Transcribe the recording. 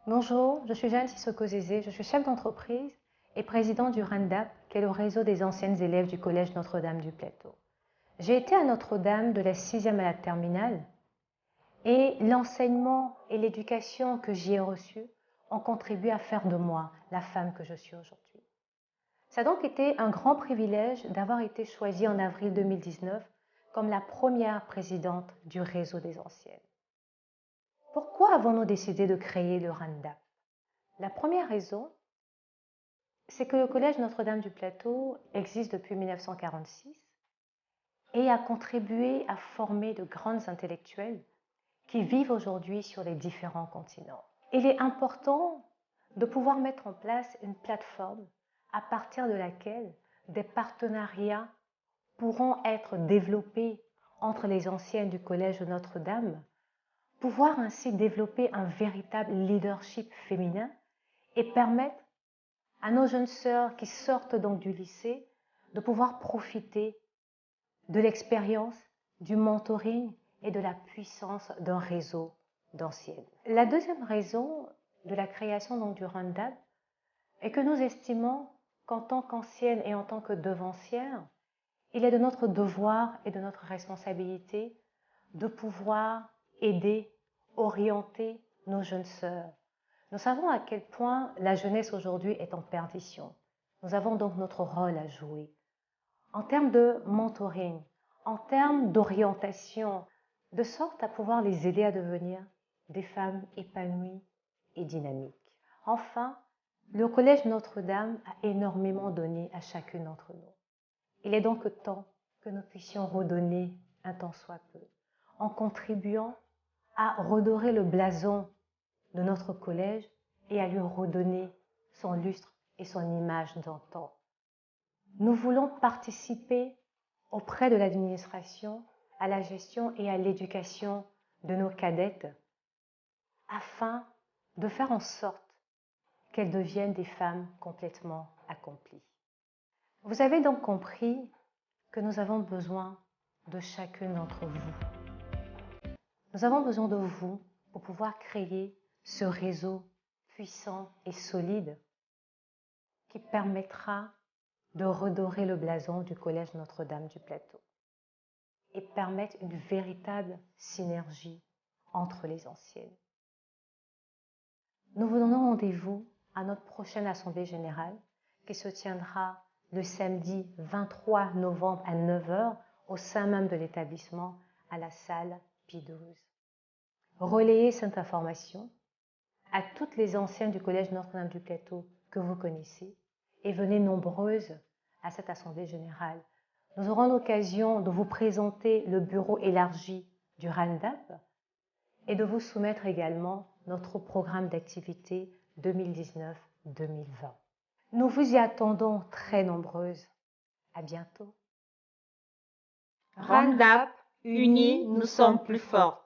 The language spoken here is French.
Bonjour, je suis Jeanne Sissoko-Zézé, je suis chef d'entreprise et présidente du RANDAP, qui est le réseau des anciennes élèves du Collège Notre-Dame du Plateau. J'ai été à Notre-Dame de la 6e à la terminale et l'enseignement et l'éducation que j'y ai reçus ont contribué à faire de moi la femme que je suis aujourd'hui. Ça a donc été un grand privilège d'avoir été choisie en avril 2019 comme la première présidente du réseau des anciennes. Pourquoi avons-nous décidé de créer le RANDAP? La première raison, c'est que le Collège Notre-Dame du Plateau existe depuis 1946 et a contribué à former de grandes intellectuelles qui vivent aujourd'hui sur les différents continents. Il est important de pouvoir mettre en place une plateforme à partir de laquelle des partenariats pourront être développés entre les anciennes du Collège Notre-Dame, pouvoir ainsi développer un véritable leadership féminin et permettre à nos jeunes sœurs qui sortent donc du lycée de pouvoir profiter de l'expérience, du mentoring et de la puissance d'un réseau d'anciennes. La deuxième raison de la création donc du RANDAP est que nous estimons qu'en tant qu'anciennes et en tant que devancières, il est de notre devoir et de notre responsabilité de pouvoir aider, orienter nos jeunes sœurs. Nous savons à quel point la jeunesse aujourd'hui est en perdition. Nous avons donc notre rôle à jouer en termes de mentoring, en termes d'orientation, de sorte à pouvoir les aider à devenir des femmes épanouies et dynamiques. Enfin, le Collège Notre-Dame a énormément donné à chacune d'entre nous. Il est donc temps que nous puissions redonner un tant soit peu, en contribuant à redorer le blason de notre collège et à lui redonner son lustre et son image d'antan. Nous voulons participer auprès de l'administration à la gestion et à l'éducation de nos cadettes afin de faire en sorte qu'elles deviennent des femmes complètement accomplies. Vous avez donc compris que nous avons besoin de chacune d'entre vous. Nous avons besoin de vous pour pouvoir créer ce réseau puissant et solide qui permettra de redorer le blason du Collège Notre-Dame du Plateau et permettre une véritable synergie entre les anciennes. Nous vous donnons rendez-vous à notre prochaine Assemblée générale qui se tiendra le samedi 23 novembre à 9h au sein même de l'établissement à la salle Pie XII. Relayez cette information à toutes les anciennes du Collège Notre-Dame du Plateau que vous connaissez et venez nombreuses à cette Assemblée générale. Nous aurons l'occasion de vous présenter le bureau élargi du RANDAP et de vous soumettre également notre programme d'activité 2019-2020. Nous vous y attendons très nombreuses. À bientôt. RANDAP, unis, nous sommes plus fortes.